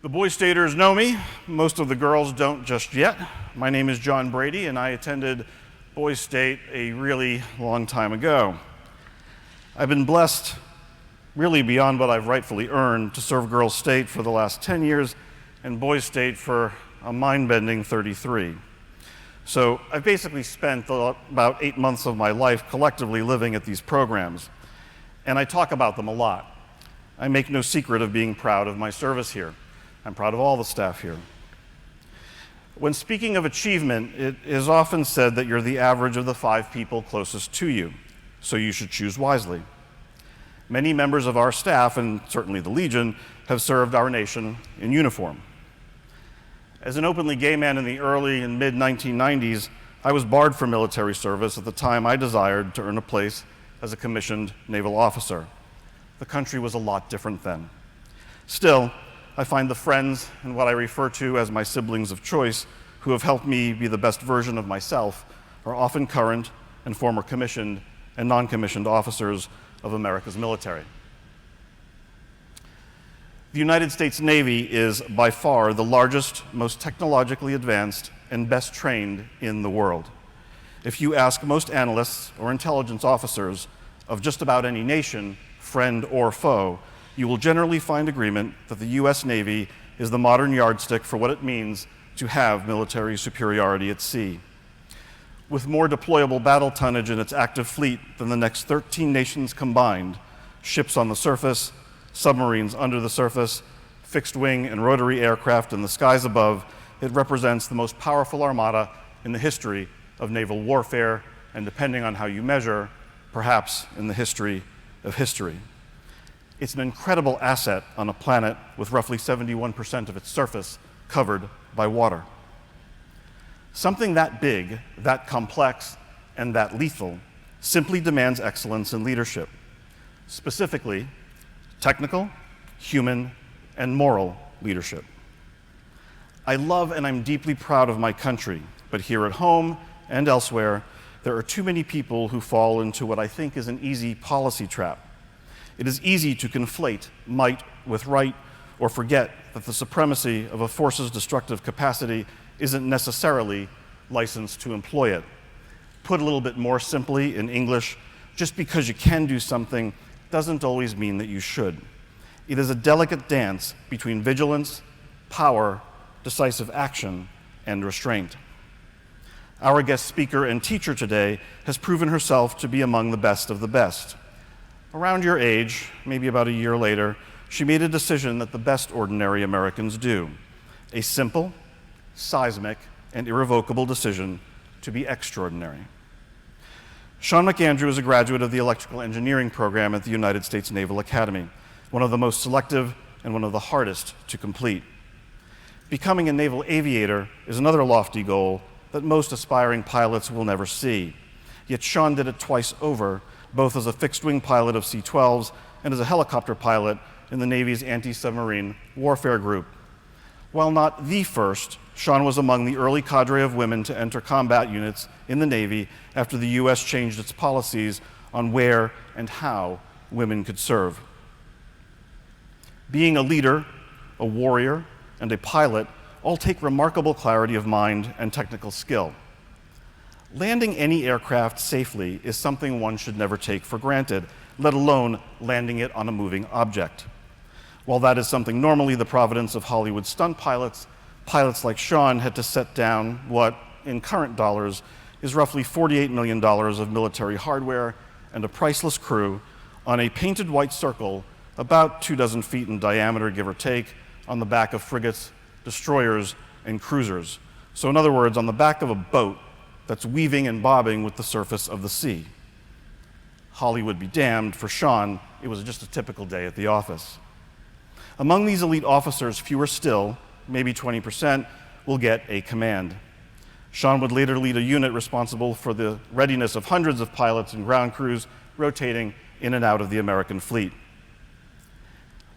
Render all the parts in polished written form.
The Boy Staters know me. Most of the girls don't just yet. My name is John Brady, and I attended Boy State a really long time ago. I've been blessed, really beyond what I've rightfully earned, to serve Girls State for the last 10 years and Boy State for a mind-bending 33. So I've basically spent about 8 months of my life collectively living at these programs, and I talk about them a lot. I make no secret of being proud of my service here. I'm proud of all the staff here. When speaking of achievement, it is often said that you're the average of the 5 people closest to you, so you should choose wisely. Many members of our staff, and certainly the Legion, have served our nation in uniform. As an openly gay man in the early and mid-1990s, I was barred from military service at the time I desired to earn a place as a commissioned naval officer. The country was a lot different then. Still, I find the friends and what I refer to as my siblings of choice who have helped me be the best version of myself are often current and former commissioned and non-commissioned officers of America's military. The United States Navy is by far the largest, most technologically advanced, and best trained in the world. If you ask most analysts or intelligence officers of just about any nation, friend or foe, you will generally find agreement that the U.S. Navy is the modern yardstick for what it means to have military superiority at sea. With more deployable battle tonnage in its active fleet than the next 13 nations combined, ships on the surface, submarines under the surface, fixed-wing and rotary aircraft in the skies above, it represents the most powerful armada in the history of naval warfare, and depending on how you measure, perhaps in the history of history. It's an incredible asset on a planet with roughly 71% of its surface covered by water. Something that big, that complex, and that lethal simply demands excellence in leadership. Specifically, technical, human, and moral leadership. I love and I'm deeply proud of my country, but here at home and elsewhere, there are too many people who fall into what I think is an easy policy trap. It is easy to conflate might with right, or forget that the supremacy of a force's destructive capacity isn't necessarily licensed to employ it. Put a little bit more simply in English, just because you can do something doesn't always mean that you should. It is a delicate dance between vigilance, power, decisive action, and restraint. Our guest speaker and teacher today has proven herself to be among the best of the best. Around your age, maybe about a year later, she made a decision that the best ordinary Americans do: a simple, seismic, and irrevocable decision to be extraordinary. Shaun McAndrew is a graduate of the electrical engineering program at the United States Naval Academy, one of the most selective and one of the hardest to complete. Becoming a naval aviator is another lofty goal that most aspiring pilots will never see. Yet Shaun did it twice over, both as a fixed-wing pilot of C-12s and as a helicopter pilot in the Navy's anti-submarine warfare group. While not the first, Shaun was among the early cadre of women to enter combat units in the Navy after the U.S. changed its policies on where and how women could serve. Being a leader, a warrior, and a pilot all take remarkable clarity of mind and technical skill. Landing any aircraft safely is something one should never take for granted, let alone landing it on a moving object. While that is something normally the providence of Hollywood stunt pilots, pilots like Shaun had to set down what, in current dollars, is roughly $48 million of military hardware and a priceless crew on a painted white circle about 24 feet in diameter, give or take, on the back of frigates, destroyers, and cruisers. So in other words, on the back of a boat that's weaving and bobbing with the surface of the sea. Hollywood be damned, for Shaun, it was just a typical day at the office. Among these elite officers, fewer still, maybe 20%, will get a command. Shaun would later lead a unit responsible for the readiness of hundreds of pilots and ground crews rotating in and out of the American fleet.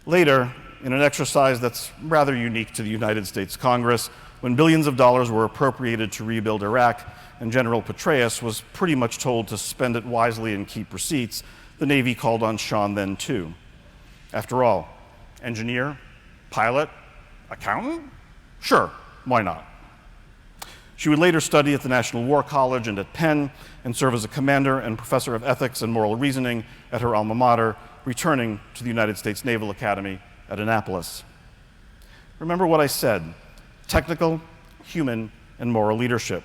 Later, in an exercise that's rather unique to the United States Congress, when billions of dollars were appropriated to rebuild Iraq and General Petraeus was pretty much told to spend it wisely and keep receipts, the Navy called on Shaun then too. After all, engineer, pilot, Accountant? Sure, why not? She would later study at the National War College and at Penn and serve as a commander and professor of ethics and moral reasoning at her alma mater, returning to the United States Naval Academy at Annapolis. Remember what I said: technical, human, and moral leadership.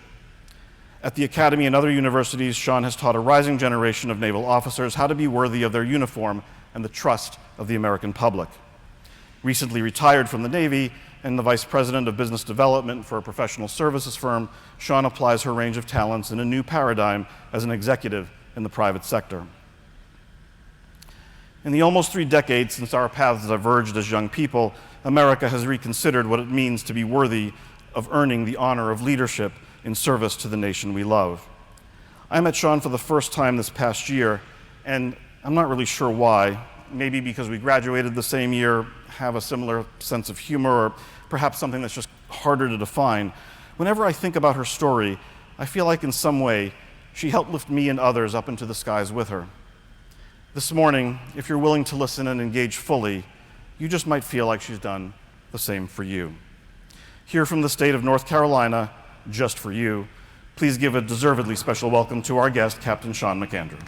At the Academy and other universities, Shaun has taught a rising generation of naval officers how to be worthy of their uniform and the trust of the American public. Recently retired from the Navy and the vice president of business development for a professional services firm, Shaun applies her range of talents in a new paradigm as an executive in the private sector. In the almost 3 decades since our paths diverged as young people, America has reconsidered what it means to be worthy of earning the honor of leadership in service to the nation we love. I met Shaun for the first time this past year, and I'm not really sure why. Maybe because we graduated the same year, have a similar sense of humor, or perhaps something that's just harder to define. Whenever I think about her story, I feel like in some way she helped lift me and others up into the skies with her. This morning, if you're willing to listen and engage fully, you just might feel like she's done the same for you. Here from the state of North Carolina, just for you, please give a deservedly special welcome to our guest, Captain Shaun McAndrew.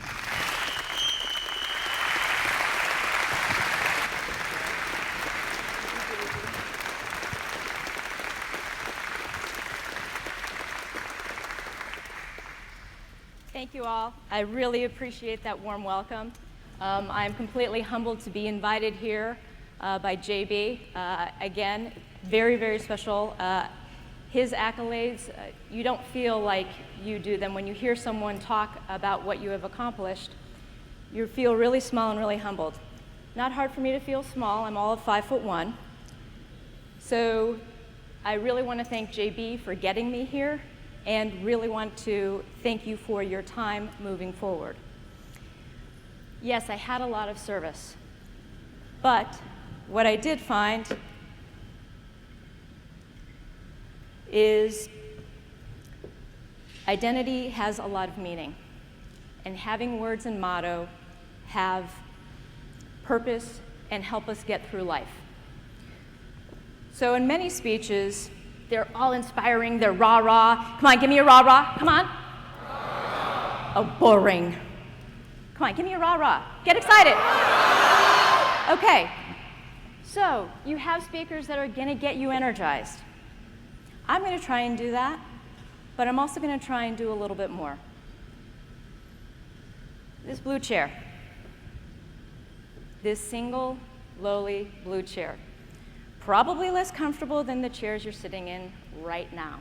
Thank you all. I really appreciate that warm welcome. I'm completely humbled to be invited here by JB. Again, very, very special. His accolades, you don't feel like you do them. When you hear someone talk about what you have accomplished, you feel really small and really humbled. Not hard for me to feel small. I'm all of 5'1". So I really want to thank JB for getting me here, and really want to thank you for your time moving forward. Yes, I had a lot of service, but what I did find is identity has a lot of meaning, and having words and motto have purpose and help us get through life. So in many speeches, they're all inspiring, they're rah-rah. Come on, give me a rah-rah, come on. Rah-rah. Oh, boring. Come on, give me a rah-rah. Get excited. Okay, so you have speakers that are gonna get you energized. I'm gonna try and do that, but I'm also gonna try and do a little bit more. This blue chair, this single, lowly blue chair, probably less comfortable than the chairs you're sitting in right now.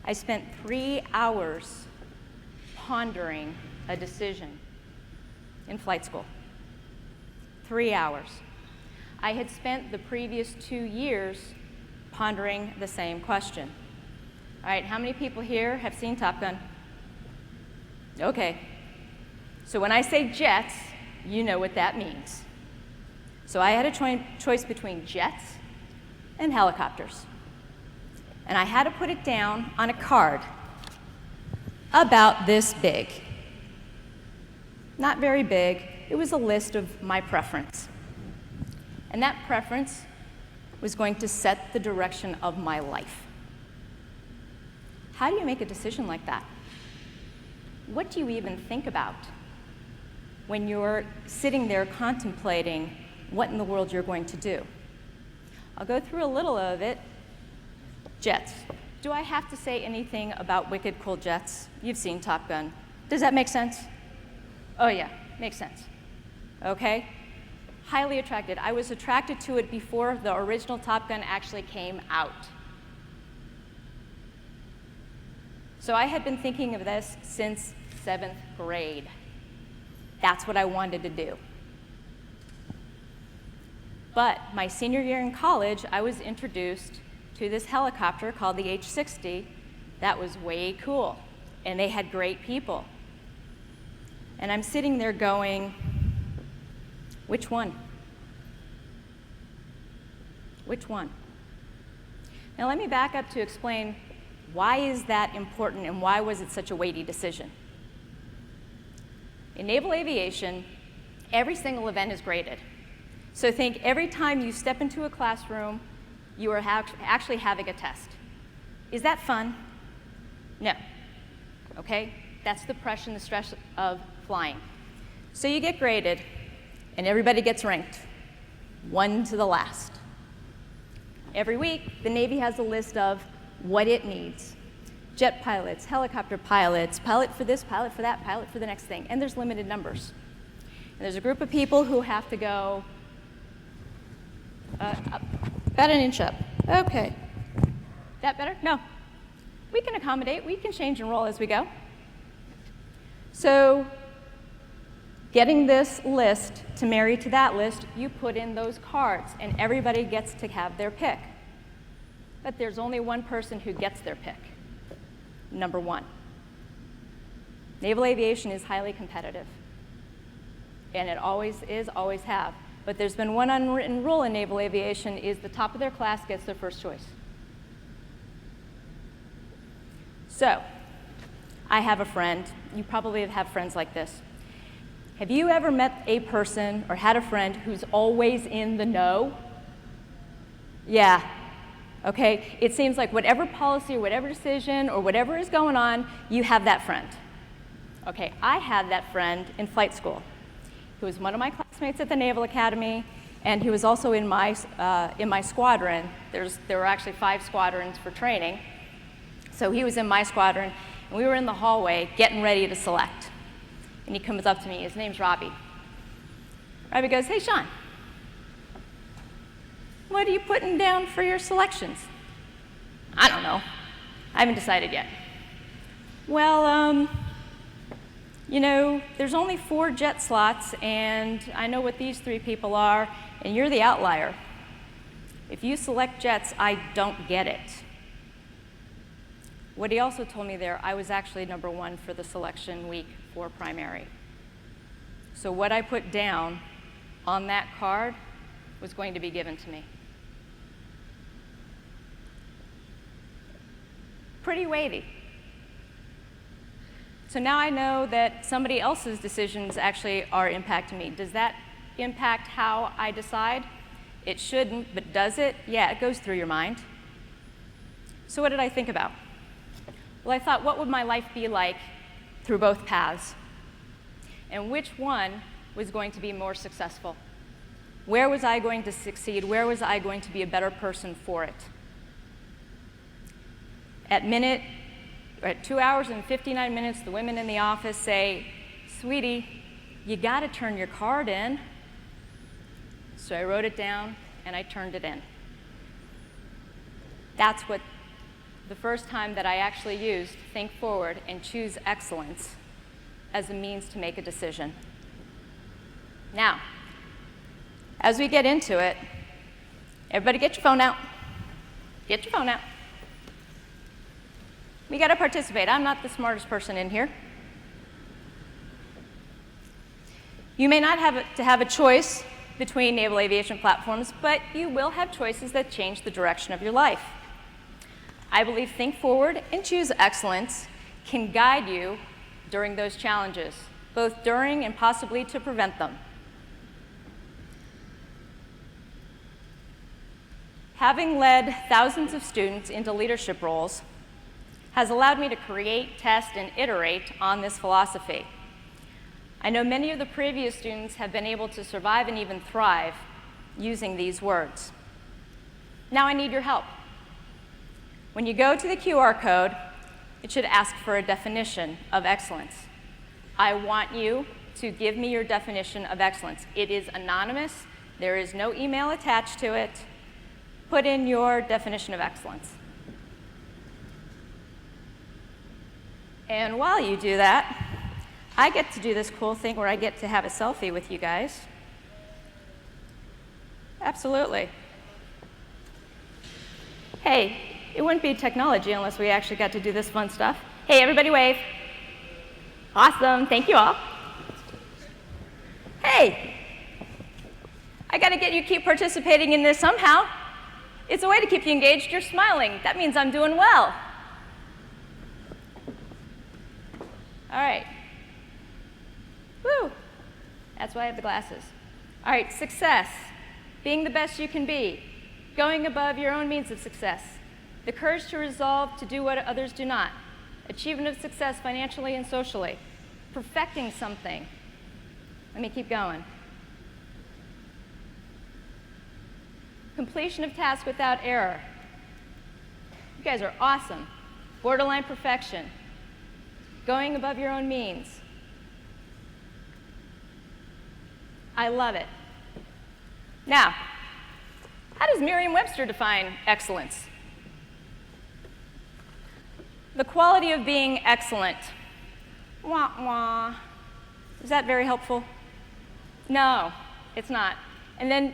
I spent 3 hours pondering a decision in flight school. 3 hours. I had spent the previous 2 years pondering the same question. All right, how many people here have seen Top Gun? Okay. So when I say jets, you know what that means. So I had a choice between jets and helicopters. And I had to put it down on a card about this big. Not very big. It was a list of my preference. And that preference was going to set the direction of my life. How do you make a decision like that? What do you even think about when you're sitting there contemplating what in the world you're going to do? I'll go through a little of it. Jets. Do I have to say anything about wicked cool jets? You've seen Top Gun. Does that make sense? Oh yeah, makes sense. Okay? Highly attracted. I was attracted to it before the original Top Gun actually came out. So I had been thinking of this since 7th grade. That's what I wanted to do. But my senior year in college, I was introduced to this helicopter called the H-60 that was way cool, and they had great people. And I'm sitting there going, which one? Which one? Now let me back up to explain why is that important and why was it such a weighty decision. In naval aviation, every single event is graded. So think every time you step into a classroom, you are actually having a test. Is that fun? No. Okay? That's the pressure and the stress of flying. So you get graded, and everybody gets ranked, one to the last. Every week, the Navy has a list of what it needs. Jet pilots, helicopter pilots, pilot for this, pilot for that, pilot for the next thing, and there's limited numbers. And there's a group of people who have to go up, about an inch up. Okay. That better? No. We can accommodate. We can change and roll as we go. So getting this list to marry to that list, you put in those cards, and everybody gets to have their pick. But there's only one person who gets their pick. Number one. Naval aviation is highly competitive. And it always is, always have. But there's been one unwritten rule in naval aviation is the top of their class gets their first choice. So, I have a friend. You probably have friends like this. Have you ever met a person or had a friend who's always in the know? Yeah. Okay? It seems like whatever policy or whatever decision or whatever is going on, you have that friend. Okay, I had that friend in flight school. He was one of my classmates at the Naval Academy, and he was also in my squadron. There were actually 5 squadrons for training. So he was in my squadron, and we were in the hallway getting ready to select. And he comes up to me. His name's Robbie. Robbie goes, "Hey, Shaun, what are you putting down for your selections?" "I don't know. I haven't decided yet." "Well, you know, there's only 4 jet slots, and I know what these 3 people are, and you're the outlier. If you select jets, I don't get it." What he also told me there, I was actually number 1 for the selection week for primary. So what I put down on that card was going to be given to me. Pretty weighty. So now I know that somebody else's decisions actually are impacting me. Does that impact how I decide? It shouldn't, but does it? Yeah, it goes through your mind. So what did I think about? Well, I thought, what would my life be like through both paths? And which one was going to be more successful? Where was I going to succeed? Where was I going to be a better person for it? At 2 hours and 59 minutes, the women in the office say, "Sweetie, you got to turn your card in." So I wrote it down, and I turned it in. That's what the first time that I actually used Think Forward and Choose Excellence as a means to make a decision. Now, as we get into it, everybody get your phone out. Get your phone out. We got to participate. I'm not the smartest person in here. You may not have a choice between naval aviation platforms, but you will have choices that change the direction of your life. I believe Think Forward and Choose Excellence can guide you during those challenges, both during and possibly to prevent them. Having led thousands of students into leadership roles has allowed me to create, test, and iterate on this philosophy. I know many of the previous students have been able to survive and even thrive using these words. Now I need your help. When you go to the QR code, it should ask for a definition of excellence. I want you to give me your definition of excellence. It is anonymous. There is no email attached to it. Put in your definition of excellence. And while you do that, I get to do this cool thing where I get to have a selfie with you guys. Absolutely. Hey, it wouldn't be technology unless we actually got to do this fun stuff. Hey, everybody wave. Awesome, thank you all. Hey, I gotta get you to keep participating in this somehow. It's a way to keep you engaged. You're smiling. That means I'm doing well. All right. Woo. That's why I have the glasses. All right, success. being the best you can be, going above your own means of success, the courage to resolve to do what others do not, achievement of success financially and socially, perfecting something. Let me keep going. Completion of tasks without error. You guys are awesome. Borderline perfection. Going above your own means. I love it. Now, how does Merriam-Webster define excellence? The quality of being excellent. Wah, wah. Is that very helpful? No, it's not. And then,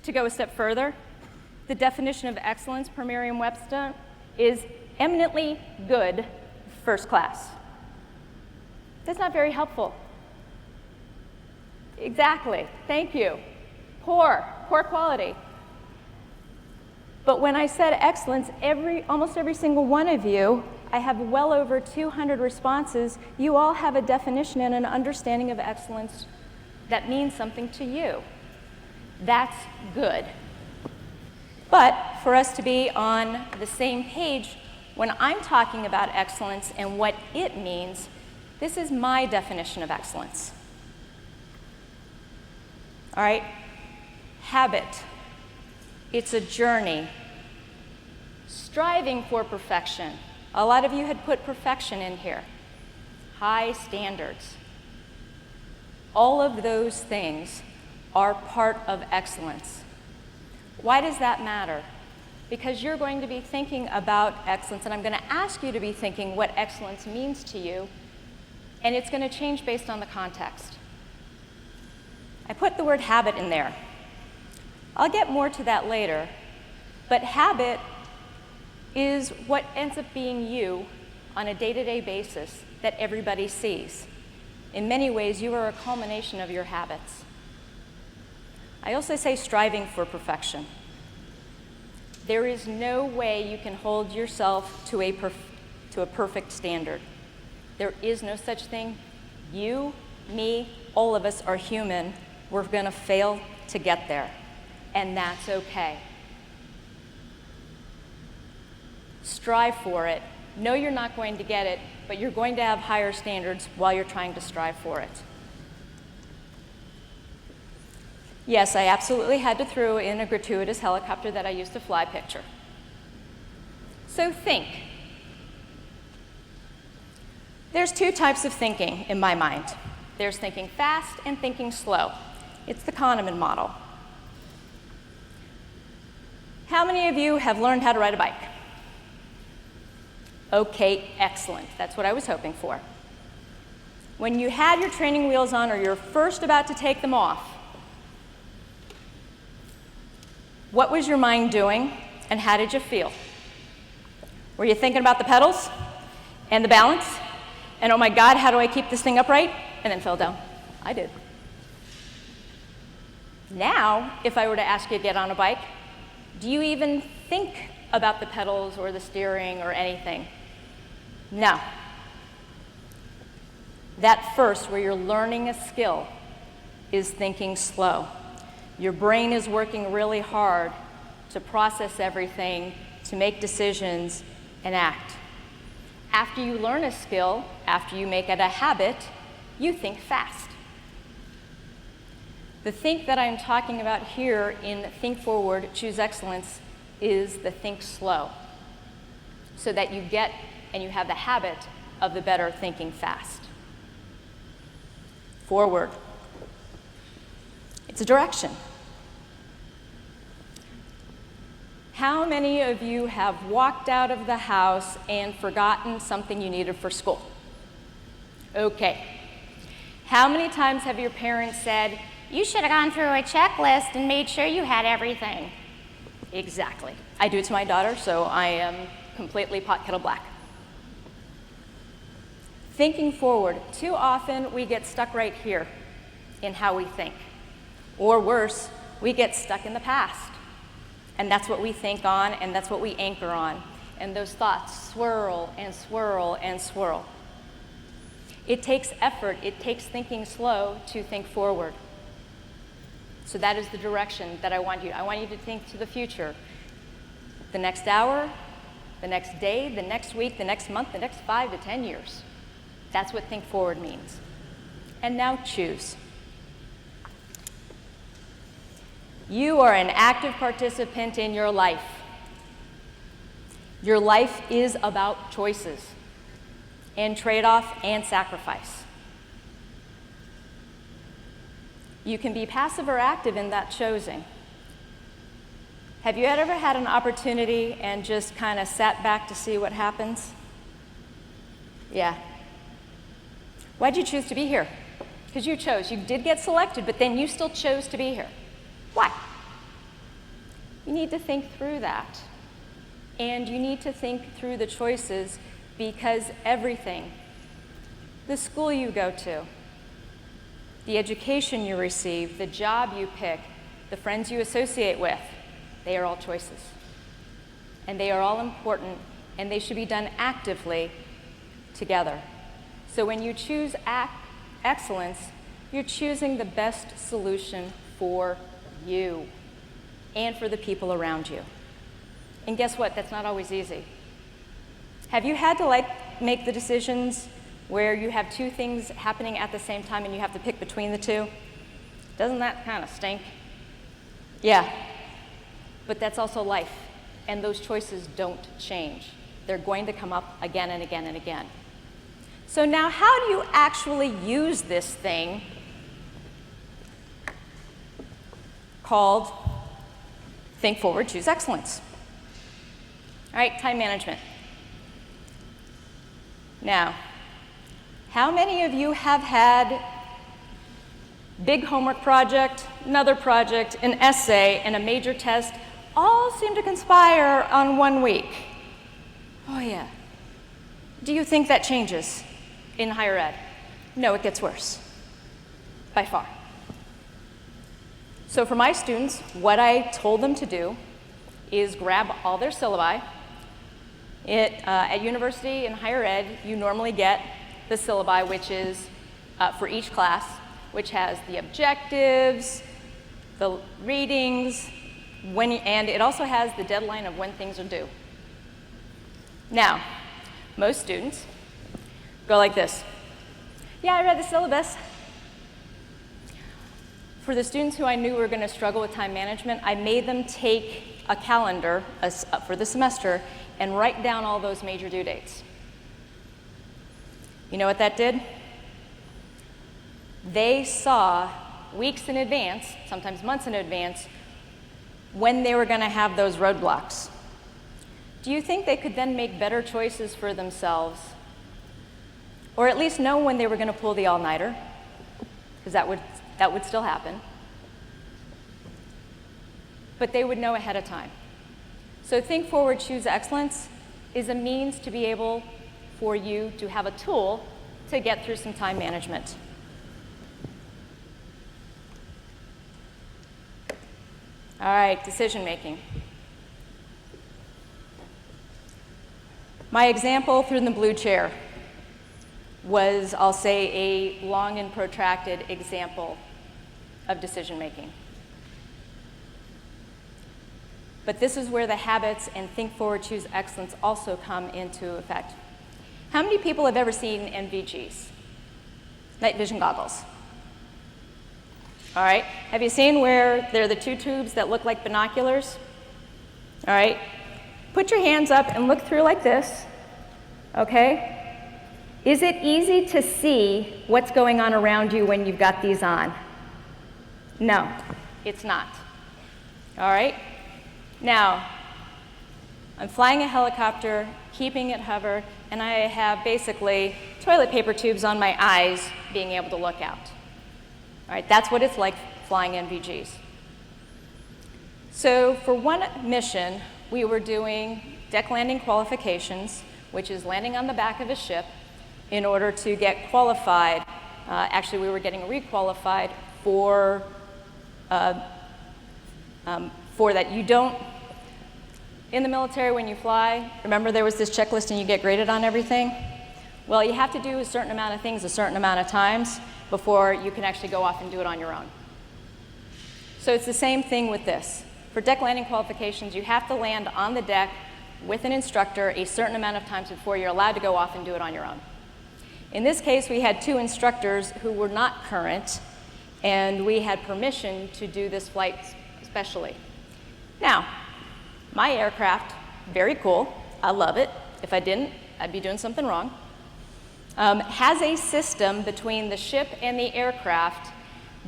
to go a step further, the definition of excellence per Merriam-Webster is eminently good, first class. That's not very helpful. Exactly, thank you. Poor quality. But when I said excellence, almost every single one of you, I have well over 200 responses, you all have a definition and an understanding of excellence that means something to you. That's good. But for us to be on the same page, when I'm talking about excellence and what it means, this is my definition of excellence. All right? Habit. It's a journey. Striving for perfection. A lot of you had put perfection in here. High standards. All of those things are part of excellence. Why does that matter? Because you're going to be thinking about excellence, and I'm going to ask you to be thinking what excellence means to you, and it's going to change based on the context. I put the word habit in there. I'll get more to that later, but habit is what ends up being you on a day-to-day basis that everybody sees. In many ways, you are a culmination of your habits. I also say striving for perfection. There is no way you can hold yourself to a perfect standard. There is no such thing. You, me, all of us are human. We're going to fail to get there, and that's okay. Strive for it. Know you're not going to get it, but you're going to have higher standards while you're trying to strive for it. Yes, I absolutely had to throw in a gratuitous helicopter that I used to fly picture. So think. There's two types of thinking in my mind. There's thinking fast and thinking slow. It's the Kahneman model. How many of you have learned how to ride a bike? Okay, excellent. That's what I was hoping for. When you had your training wheels on or you're first about to take them off, what was your mind doing and how did you feel? Were you thinking about the pedals and the balance? And oh my God, how do I keep this thing upright? And then fell down. I did. Now, if I were to ask you to get on a bike, do you even think about the pedals or the steering or anything? No. That first, where you're learning a skill, is thinking slow. Your brain is working really hard to process everything, to make decisions, and act. After you learn a skill, after you make it a habit, you think fast. The think that I'm talking about here in Think Forward, Choose Excellence is the think slow, so that you get and you have the habit of the better thinking fast. Forward. It's a direction. How many of you have walked out of the house and forgotten something you needed for school? Okay. How many times have your parents said, you should have gone through a checklist and made sure you had everything? Exactly. I do it to my daughter, so I am completely pot kettle black. Thinking forward. Too often we get stuck right here in how we think. Or worse, we get stuck in the past. And that's what we think on, and that's what we anchor on. And those thoughts swirl and swirl and swirl. It takes effort, it takes thinking slow to think forward. So that is the direction that I want you to think to the future. The next hour, the next day, the next week, the next month, the next 5 to 10 years. That's what think forward means. And now choose. You are an active participant in your life. Your life is about choices and trade-off and sacrifice. You can be passive or active in that choosing. Have you ever had an opportunity and just kind of sat back to see what happens? Yeah. Why'd you choose to be here? Because you chose. You did get selected, but then you still chose to be here. Why? You need to think through that. And you need to think through the choices, because everything, the school you go to, the education you receive, the job you pick, the friends you associate with, they are all choices. And they are all important, and they should be done actively together. So when you choose excellence, you're choosing the best solution for you and for the people around you. And guess what? That's not always easy. Have you had to make the decisions where you have two things happening at the same time and you have to pick between the two? Doesn't that kind of stink? Yeah. But that's also life, and those choices don't change. They're going to come up again and again and again. So now, how do you actually use this thing called Think Forward, Choose Excellence? All right, time management. Now, how many of you have had big homework project, another project, an essay, and a major test all seem to conspire on 1 week? Oh yeah. Do you think that changes in higher ed? No, it gets worse, by far. So for my students, what I told them to do is grab all their syllabi. At university and higher ed, you normally get the syllabi, which is for each class, which has the objectives, the readings, and it also has the deadline of when things are due. Now, most students go like this. Yeah, I read the syllabus. For the students who I knew were going to struggle with time management, I made them take a calendar for the semester and write down all those major due dates. You know what that did? They saw weeks in advance, sometimes months in advance, when they were going to have those roadblocks. Do you think they could then make better choices for themselves? Or at least know when they were going to pull the all-nighter? Because that would still happen. But they would know ahead of time. So Think Forward, Choose Excellence is a means to be able for you to have a tool to get through some time management. All right, decision making. My example through the blue chair was, I'll say, a long and protracted example of decision making. But this is where the habits and Think Forward, Choose Excellence also come into effect. How many people have ever seen NVGs? Night vision goggles. All right, have you seen where they're the two tubes that look like binoculars? All right, put your hands up and look through like this, okay? Is it easy to see what's going on around you when you've got these on? No, it's not. All right, now, I'm flying a helicopter, keeping it hover, and I have basically toilet paper tubes on my eyes being able to look out. All right, that's what it's like flying NVGs. So for one mission, we were doing deck landing qualifications, which is landing on the back of a ship in order to get qualified. Actually, we were getting requalified for that. You don't, in the military when you fly, remember there was this checklist and you get graded on everything? Well, you have to do a certain amount of things a certain amount of times before you can actually go off and do it on your own. So it's the same thing with this. For deck landing qualifications, you have to land on the deck with an instructor a certain amount of times before you're allowed to go off and do it on your own. In this case, we had 2 instructors who were not current, and we had permission to do this flight specially. Now, my aircraft, very cool, I love it. If I didn't, I'd be doing something wrong. Has a system between the ship and the aircraft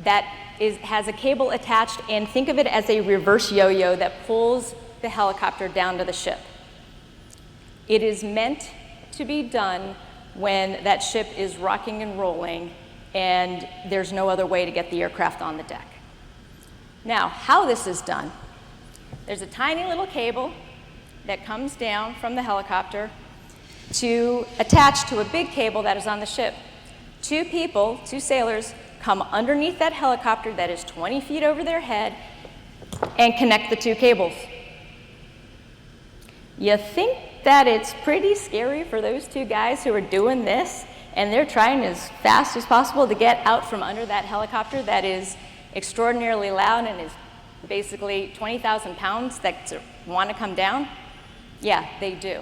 that has a cable attached, and think of it as a reverse yo-yo that pulls the helicopter down to the ship. It is meant to be done when that ship is rocking and rolling and there's no other way to get the aircraft on the deck. Now, how this is done, there's a tiny little cable that comes down from the helicopter to attach to a big cable that is on the ship. 2 people, 2 sailors, come underneath that helicopter that is 20 feet over their head and connect the 2 cables. You think that it's pretty scary for those 2 guys who are doing this, and they're trying as fast as possible to get out from under that helicopter that is extraordinarily loud and is basically 20,000 pounds that want to come down? Yeah, they do.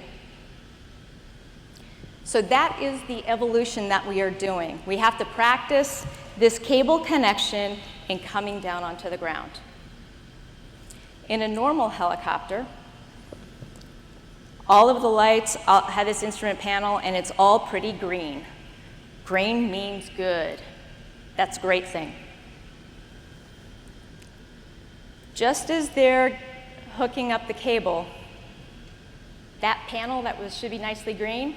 So that is the evolution that we are doing. We have to practice this cable connection and coming down onto the ground. In a normal helicopter, all of the lights have this instrument panel, and it's all pretty green. Green means good. That's a great thing. Just as they're hooking up the cable, that panel that should be nicely green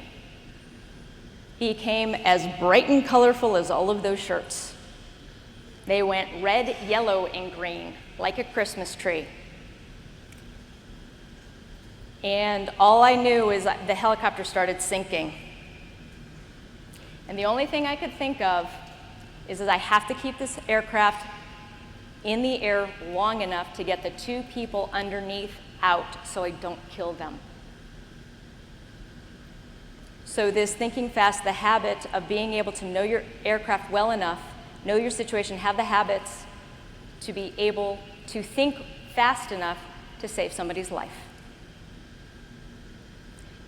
became as bright and colorful as all of those shirts. They went red, yellow, and green, like a Christmas tree. And all I knew is that the helicopter started sinking. And the only thing I could think of is that I have to keep this aircraft in the air long enough to get the 2 people underneath out so I don't kill them. So this thinking fast, the habit of being able to know your aircraft well enough, know your situation, have the habits to be able to think fast enough to save somebody's life.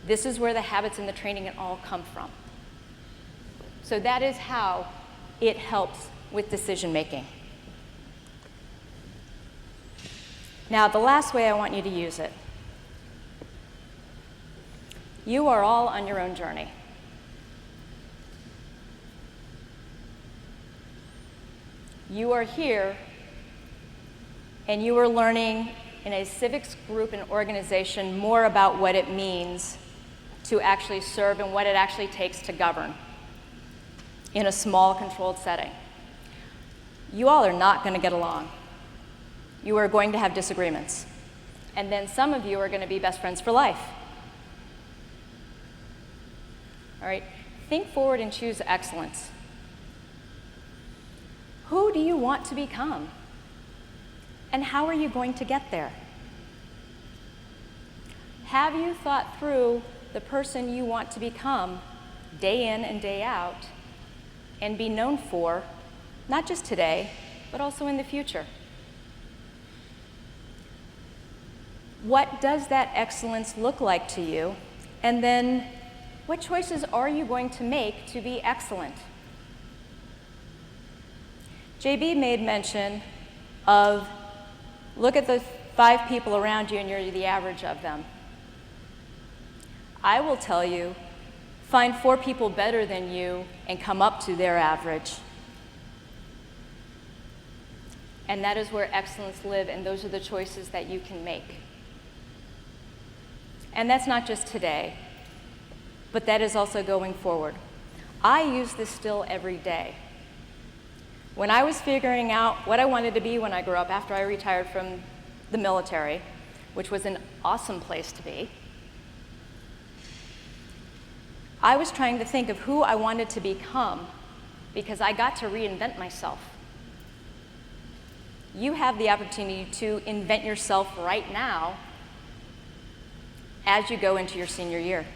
This is where the habits and the training and all come from. So that is how it helps with decision making. Now, the last way I want you to use it. You are all on your own journey. You are here, and you are learning in a civics group and organization more about what it means to actually serve and what it actually takes to govern in a small, controlled setting. You all are not going to get along. You are going to have disagreements. And then some of you are going to be best friends for life. All right, think forward and choose excellence. Who do you want to become? And how are you going to get there? Have you thought through the person you want to become day in and day out and be known for, not just today, but also in the future? What does that excellence look like to you? And then what choices are you going to make to be excellent? JB made mention of look at the 5 people around you and you're the average of them. I will tell you, find 4 people better than you and come up to their average. And that is where excellence lives, and those are the choices that you can make. And that's not just today, but that is also going forward. I use this still every day. When I was figuring out what I wanted to be when I grew up after I retired from the military, which was an awesome place to be, I was trying to think of who I wanted to become because I got to reinvent myself. You have the opportunity to invent yourself right now as you go into your senior year.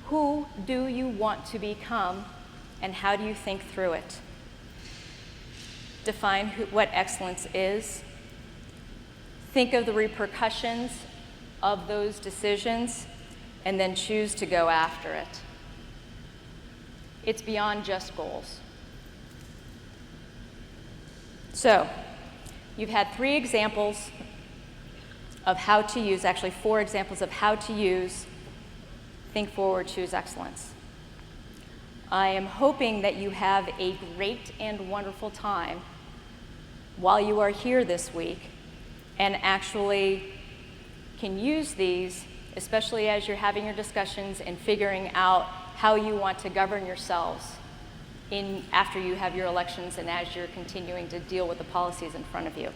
Who do you want to become, and how do you think through it? define what excellence is, think of the repercussions of those decisions, and then choose to go after it. It's beyond just goals. So, you've had 3 examples of how to use, actually 4 examples of how to use Think Forward, Choose Excellence. I am hoping that you have a great and wonderful time while you are here this week and actually can use these, especially as you're having your discussions and figuring out how you want to govern yourselves after you have your elections and as you're continuing to deal with the policies in front of you.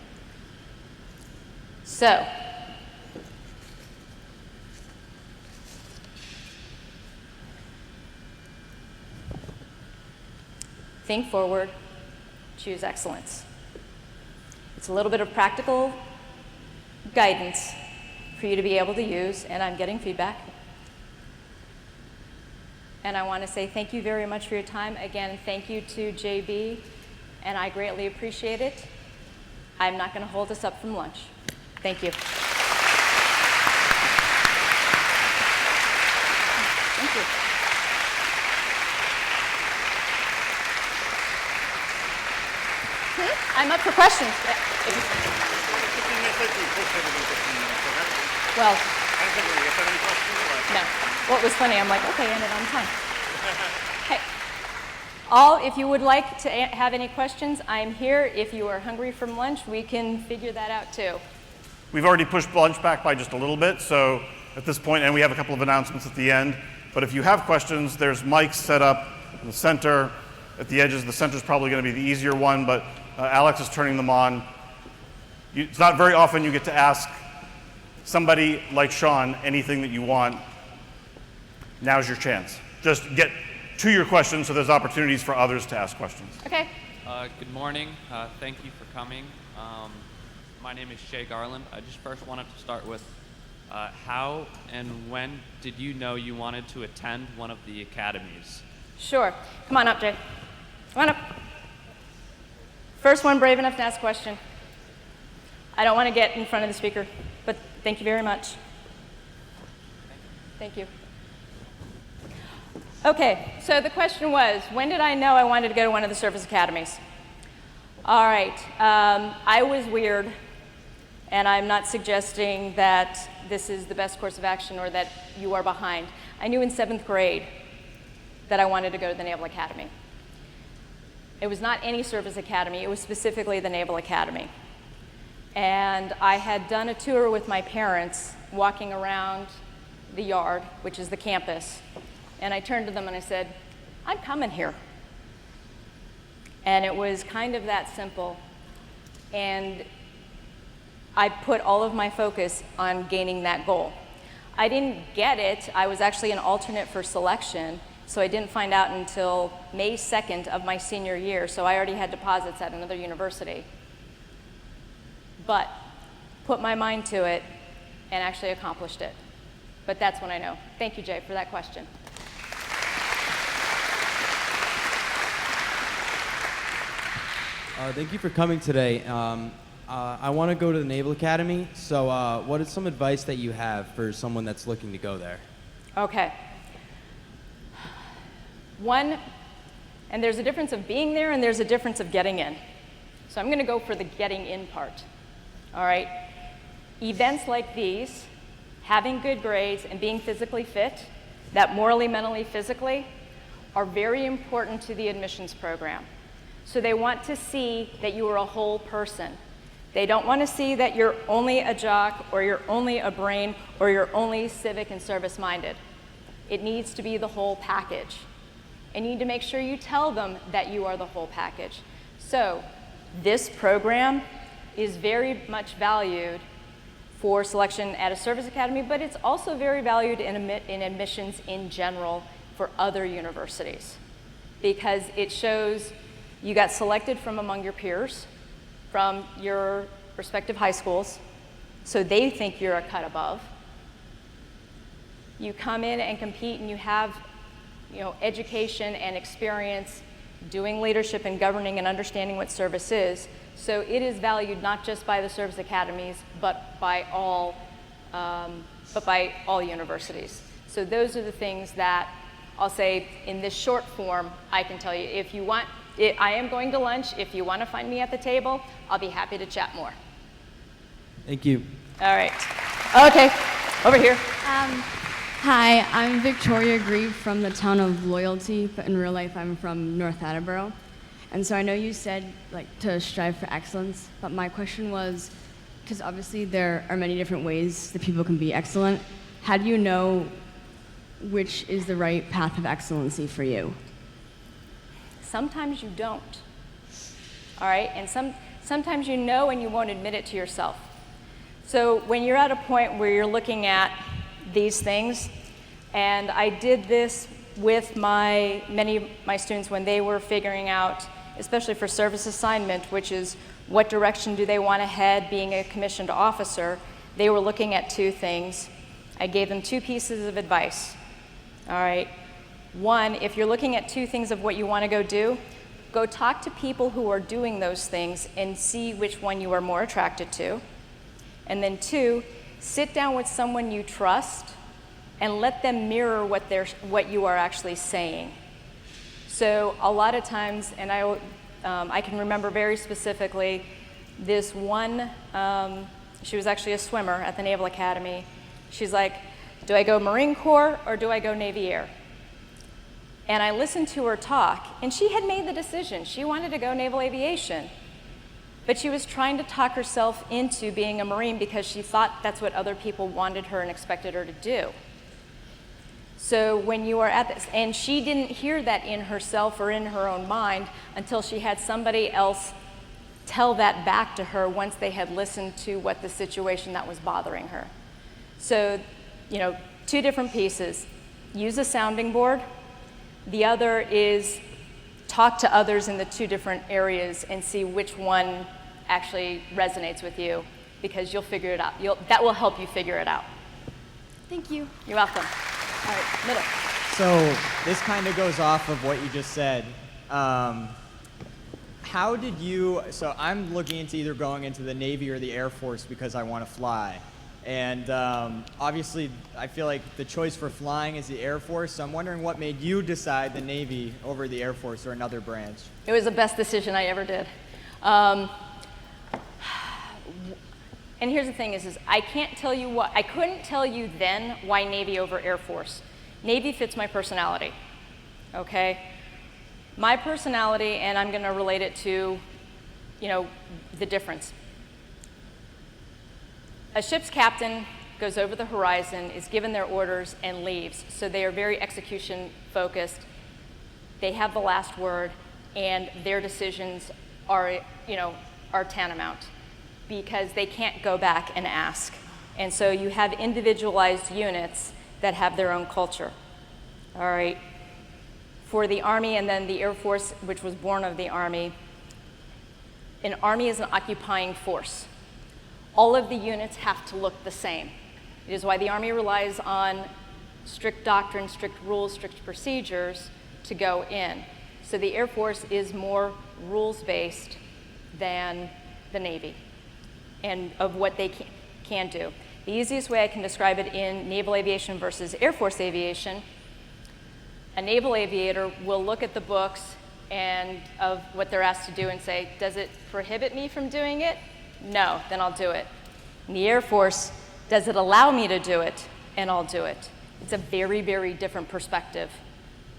So, think forward, choose excellence. It's a little bit of practical guidance for you to be able to use, and I'm getting feedback. And I want to say thank you very much for your time. Again, thank you to JB, and I greatly appreciate it. I'm not going to hold us up from lunch. Thank you. Thank you. I'm up for questions. Well, no. What was funny, I'm like, okay, end it on time. Hey, if you would like to have any questions, I'm here. If you are hungry from lunch, we can figure that out too. We've already pushed lunch back by just a little bit, so at this point, and we have a couple of announcements at the end, but if you have questions, there's mics set up in the center, at the edges. The center's probably going to be the easier one, but Alex is turning them on. It's not very often you get to ask somebody like Shaun anything that you want. Now's your chance. Just get to your questions so there's opportunities for others to ask questions. Okay. Good morning. Thank you for coming. My name is Shay Garland. I just first wanted to start with how and when did you know you wanted to attend one of the academies? Sure. Come on up, Jay. Come on up. First one brave enough to ask a question. I don't want to get in front of the speaker, but thank you very much. Thank you. Okay, so the question was, when did I know I wanted to go to one of the service academies? All right, I was weird, and I'm not suggesting that this is the best course of action or that you are behind. I knew in 7th grade that I wanted to go to the Naval Academy. It was not any service academy, it was specifically the Naval Academy. And I had done a tour with my parents, walking around the yard, which is the campus, and I turned to them and I said, I'm coming here. And it was kind of that simple. And I put all of my focus on gaining that goal. I didn't get it. I was actually an alternate for selection, so I didn't find out until May 2nd of my senior year, so I already had deposits at another university. But put my mind to it and actually accomplished it. But that's when I know. Thank you, Jay, for that question. Thank you for coming today. I want to go to the Naval Academy, so what is some advice that you have for someone that's looking to go there? Okay. One, and there's a difference of being there and there's a difference of getting in. So I'm going to go for the getting in part. All right? Events like these, having good grades and being physically fit, that morally, mentally, physically, are very important to the admissions program. So they want to see that you are a whole person. They don't want to see that you're only a jock or you're only a brain or you're only civic and service-minded. It needs to be the whole package. And you need to make sure you tell them that you are the whole package. So this program is very much valued for selection at a service academy, but it's also very valued in admissions in general for other universities, because it shows you got selected from among your peers, from your respective high schools, so they think you're a cut above. You come in and compete and you have education and experience doing leadership and governing and understanding what service is. So it is valued not just by the service academies, but by all universities. So those are the things that I'll say in this short form, I can tell you. If you want, I am going to lunch. If you want to find me at the table, I'll be happy to chat more. Thank you. All right. Okay, over here. Hi, I'm Victoria Grieve from the town of Loyalty, but in real life I'm from North Attleboro. And so I know you said to strive for excellence, but my question was, because obviously there are many different ways that people can be excellent, how do you know which is the right path of excellency for you? Sometimes you don't. All right, and sometimes you know and you won't admit it to yourself. So when you're at a point where you're looking at these things, and I did this with many of my students when they were figuring out, especially for service assignment, which is what direction do they want to head being a commissioned officer, they were looking at two things. I gave them two pieces of advice. All right, one, if you're looking at two things of what you want to do, go talk to people who are doing those things and see which one you are more attracted to. And then two, sit down with someone you trust and let them mirror what you are actually saying. So a lot of times, and I can remember very specifically this one, she was actually a swimmer at the Naval Academy. She's like, do I go Marine Corps or do I go Navy Air? And I listened to her talk, and she had made the decision. She wanted to go Naval Aviation. But she was trying to talk herself into being a Marine because she thought that's what other people wanted her and expected her to do. So when you are at this, and she didn't hear that in herself or in her own mind until she had somebody else tell that back to her once they had listened to what the situation that was bothering her. So, two different pieces. Use a sounding board. The other is talk to others in the two different areas and see which one actually resonates with you, because you'll figure it out. That will help you figure it out. Thank you. You're welcome. All right, middle. So this kind of goes off of what you just said. How did you, so I'm looking into either going into the Navy or the Air Force because I want to fly. And obviously, I feel like the choice for flying is the Air Force. So I'm wondering what made you decide the Navy over the Air Force or another branch? It was the best decision I ever did. And here's the thing is I couldn't tell you then why Navy over Air Force. Navy fits my personality, okay? My personality, and I'm gonna relate it to, the difference. A ship's captain goes over the horizon, is given their orders, and leaves. So they are very execution focused. They have the last word, and their decisions are tantamount because they can't go back and ask. And so you have individualized units that have their own culture. All right. For the Army and then the Air Force, which was born of the Army, an Army is an occupying force. All of the units have to look the same. It is why the Army relies on strict doctrine, strict rules, strict procedures to go in. So the Air Force is more rules-based than the Navy and of what they can do. The easiest way I can describe it in naval aviation versus Air Force aviation, a naval aviator will look at the books and of what they're asked to do and say, does it prohibit me from doing it? No, then I'll do it. In the Air Force, does it allow me to do it? And I'll do it. It's a very, very different perspective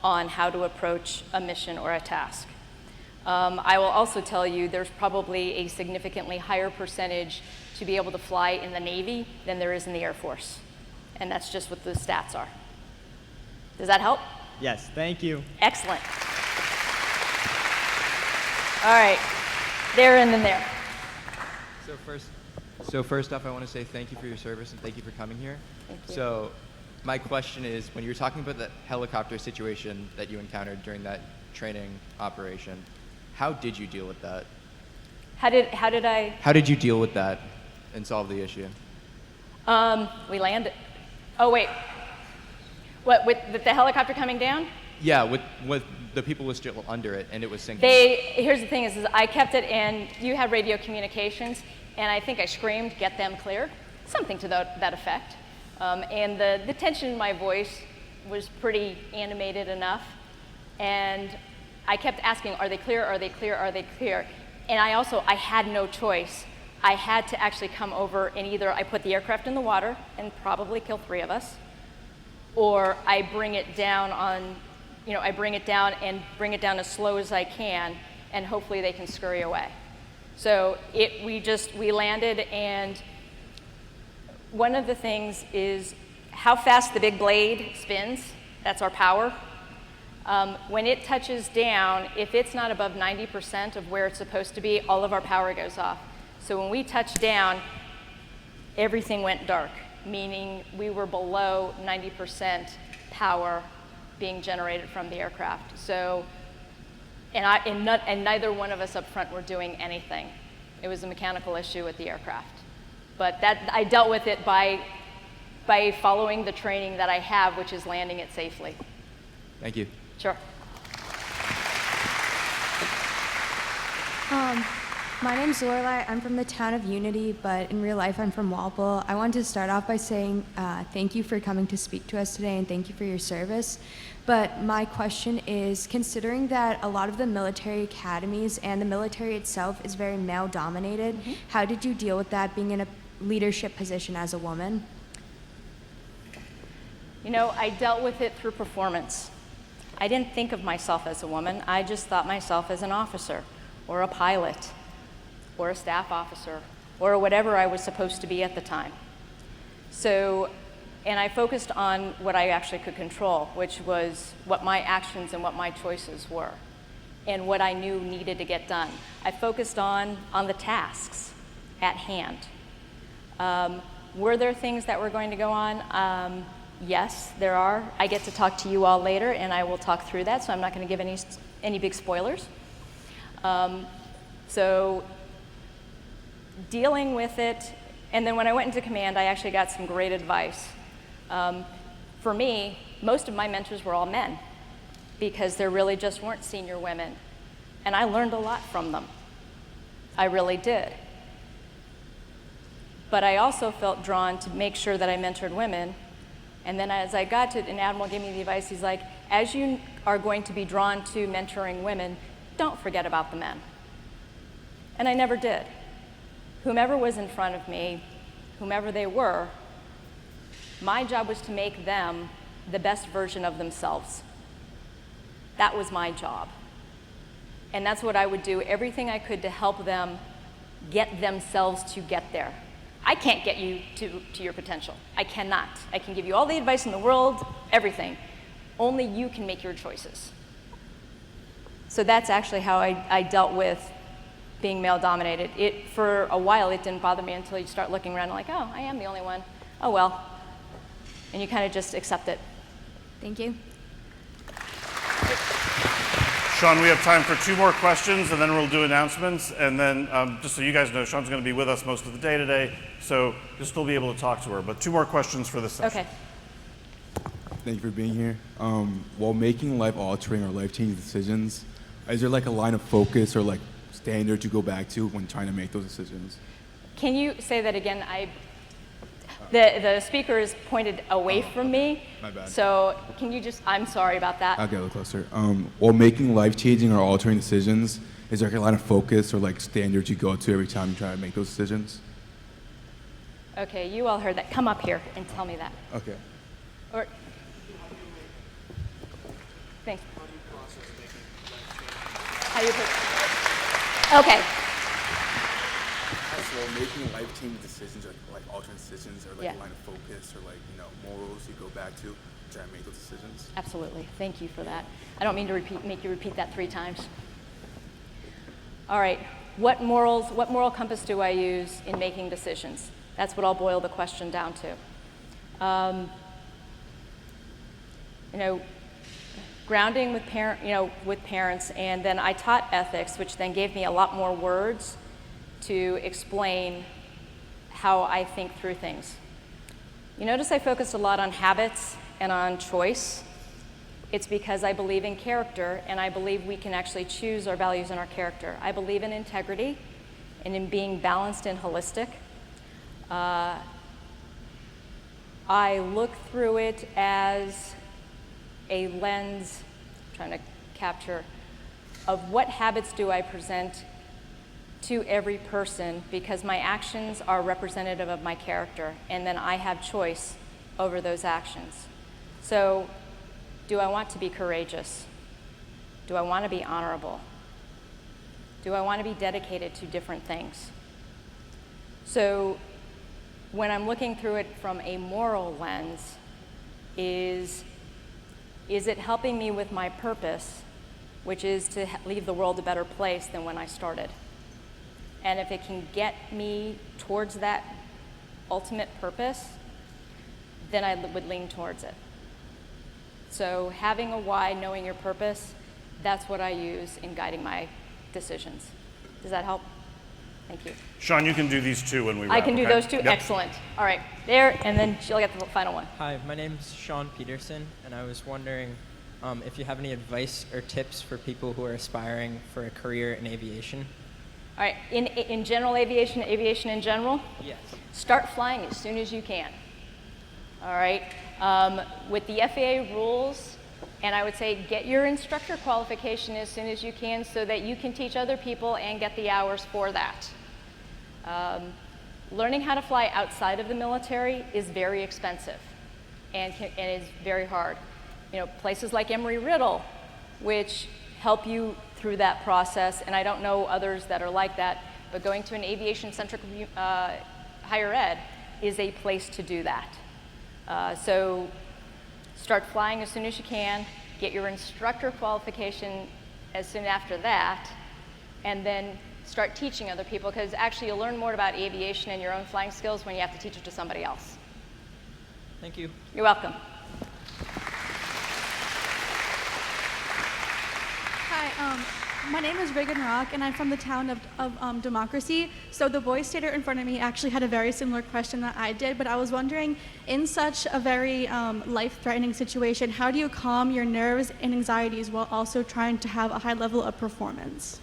on how to approach a mission or a task. I will also tell you there's probably a significantly higher percentage to be able to fly in the Navy than there is in the Air Force. And that's just what the stats are. Does that help? Yes, thank you. Excellent. All right, there and then there. So first off, I want to say thank you for your service and thank you for coming here. Thank you. So my question is, when you were talking about the helicopter situation that you encountered during that training operation, how did you deal with that? How did you deal with that and solve the issue? We landed. Oh, wait. What, with the helicopter coming down? Yeah, with the people were still under it and it was sinking. Here's the thing is I kept it, and you had radio communications, and I think I screamed, "Get them clear," something to that effect. And the tension in my voice was pretty animated enough. And I kept asking, "Are they clear? Are they clear? Are they clear?" And I had no choice. I had to actually come over, and either I put the aircraft in the water and probably kill 3 of us, or I bring it down I bring it down and bring it down as slow as I can, and hopefully they can scurry away. So we landed, and one of the things is how fast the big blade spins. That's our power. When it touches down, if it's not above 90% of where it's supposed to be, all of our power goes off. So when we touched down, everything went dark, meaning we were below 90% power being generated from the aircraft. So, and neither one of us up front were doing anything. It was a mechanical issue with the aircraft. But I dealt with it by following the training that I have, which is landing it safely. Thank you. Sure. My name's Lorelai. I'm from the town of Unity, but in real life I'm from Walpole. I wanted to start off by saying thank you for coming to speak to us today, and thank you for your service. But my question is, considering that a lot of the military academies and the military itself is very male-dominated, how did you deal with that, being in a leadership position as a woman? I dealt with it through performance. I didn't think of myself as a woman. I just thought myself as an officer, or a pilot, or a staff officer, or whatever I was supposed to be at the time. So, and I focused on what I actually could control, which was what my actions and what my choices were, and what I knew needed to get done. I focused on the tasks at hand. Were there things that were going to go on? Yes, there are. I get to talk to you all later, and I will talk through that, so I'm not going to give any big spoilers. So dealing with it, and then when I went into command, I actually got some great advice. For me, most of my mentors were all men, because there really just weren't senior women, and I learned a lot from them. I really did. But I also felt drawn to make sure that I mentored women. And then as I got to it, and Admiral gave me the advice, he's like, as you are going to be drawn to mentoring women, don't forget about the men. And I never did. Whomever was in front of me, whomever they were, my job was to make them the best version of themselves. That was my job. And that's what I would do, everything I could to help them get themselves to get there. I can't get you to your potential. I cannot. I can give you all the advice in the world, everything. Only you can make your choices. So that's actually how I dealt with being male-dominated. For a while, it didn't bother me until you start looking around and like, oh, I am the only one. Oh, well. And you kind of just accept it. Thank you. Shaun, we have time for 2 more questions, and then we'll do announcements. And then, just so you guys know, Shaun's going to be with us most of the day today, so you'll still be able to talk to her. But 2 more questions for this session. Okay. Thank you for being here. While making life-altering or life-changing decisions, is there like a line of focus or like standard to go back to when trying to make those decisions? Can you say that again? The speaker is pointed away from me. My bad. So can you I'm sorry about that. I'll get a little closer. While making life-changing or altering decisions, is there like a line of focus or like standards you go to every time you try to make those decisions? Okay, you all heard that. Come up here and tell me that. Okay. Or, thanks. How you okay. So making life-changing decisions or like altering decisions or like Yeah. a line of focus or like, morals you go back to try to make those decisions? Absolutely. Thank you for that. I don't mean to make you repeat that 3 times. All right. What moral compass do I use in making decisions? That's what I'll boil the question down to. Grounding with parents, and then I taught ethics, which then gave me a lot more words to explain how I think through things. You notice I focused a lot on habits and on choice. It's because I believe in character, and I believe we can actually choose our values and our character. I believe in integrity and in being balanced and holistic. I look through it as a lens, trying to capture, of what habits do I present to every person, because my actions are representative of my character, and then I have choice over those actions. So, do I want to be courageous? Do I want to be honorable? Do I want to be dedicated to different things? So, when I'm looking through it from a moral lens, is it helping me with my purpose, which is to leave the world a better place than when I started? And if it can get me towards that ultimate purpose, then I would lean towards it. So having a why, knowing your purpose, that's what I use in guiding my decisions. Does that help? Thank you. Sean, you can do these two when we wrap. I can do okay? those two? Yep. Excellent. All right, there, and then she'll get the final one. Hi, my name's Shaun Peterson, and I was wondering if you have any advice or tips for people who are aspiring for a career in aviation. All right, in general aviation in general? Yes. Start flying as soon as you can. All right, with the FAA rules, and I would say get your instructor qualification as soon as you can so that you can teach other people and get the hours for that. Learning how to fly outside of the military is very expensive and is very hard. You know, places like Embry-Riddle, which help you through that process, and I don't know others that are like that, but going to an aviation-centric higher ed is a place to do that. So start flying as soon as you can, get your instructor qualification as soon after that, and then start teaching other people, because actually you'll learn more about aviation and your own flying skills when you have to teach it to somebody else. Thank you. You're welcome. Hi, my name is Reagan Rock, and I'm from the town of Democracy. So the boy skater in front of me actually had a very similar question that I did, but I was wondering, in such a very life-threatening situation, how do you calm your nerves and anxieties while also trying to have a high level of performance?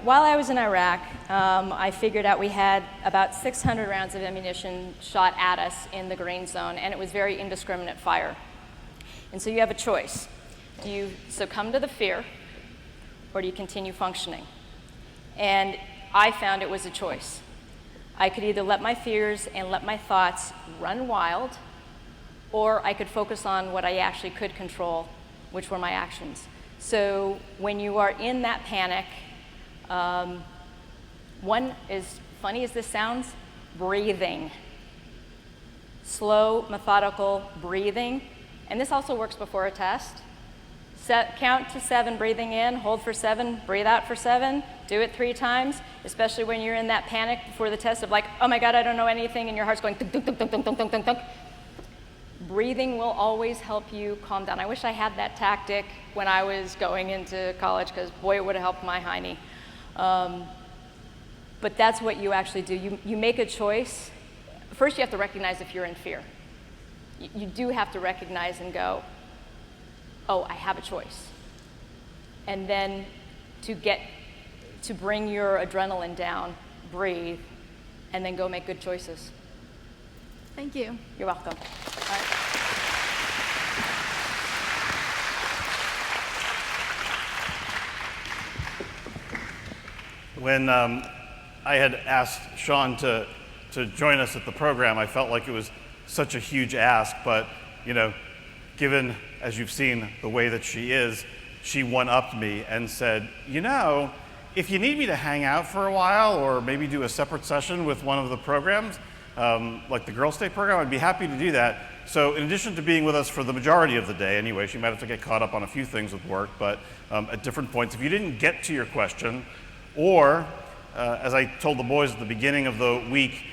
While I was in Iraq, I figured out we had about 600 rounds of ammunition shot at us in the green zone, and it was very indiscriminate fire. And so you have a choice. Do you succumb to the fear, or do you continue functioning? And I found it was a choice. I could either let my fears and let my thoughts run wild, or I could focus on what I actually could control, which were my actions. So when you are in that panic, one, as funny as this sounds, breathing. Slow, methodical breathing. And this also works before a test. Count to 7, breathing in, hold for 7, breathe out for 7. Do it 3 times, especially when you're in that panic before the test of like, oh my God, I don't know anything, and your heart's going thunk, thunk, thunk, thunk, thunk, thunk, thunk, thunk. Breathing will always help you calm down. I wish I had that tactic when I was going into college, because boy, it would have helped my hiney. But that's what you actually do. You make a choice. First, you have to recognize if you're in fear. You do have to recognize and go, oh, I have a choice. And then to bring your adrenaline down, breathe, and then go make good choices. Thank you. You're welcome. All right. When I had asked Sean to join us at the program, I felt like it was such a huge ask, but you know, given, as you've seen, the way that she is, she one-upped me and said, you know, if you need me to hang out for a while or maybe do a separate session with one of the programs, like the Girls' Day program, I'd be happy to do that. So in addition to being with us for the majority of the day anyway, she might have to get caught up on a few things with work, but at different points, if you didn't get to your question, or as I told the boys at the beginning of the week,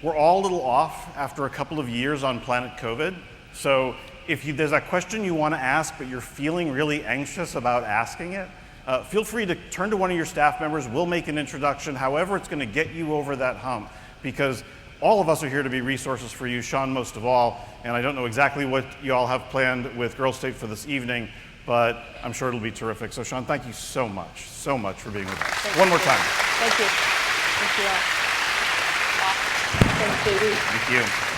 we're all a little off after a couple of years on Planet COVID. So if there's a question you want to ask, but you're feeling really anxious about asking it, feel free to turn to one of your staff members. We'll make an introduction, however it's going to get you over that hump. Because all of us are here to be resources for you, Shaun most of all, and I don't know exactly what you all have planned with Girls State for this evening, but I'm sure it'll be terrific. So Shaun, thank you so much for being with us. One more time. Thank you. Thank you all. Thanks, JD. Thank you.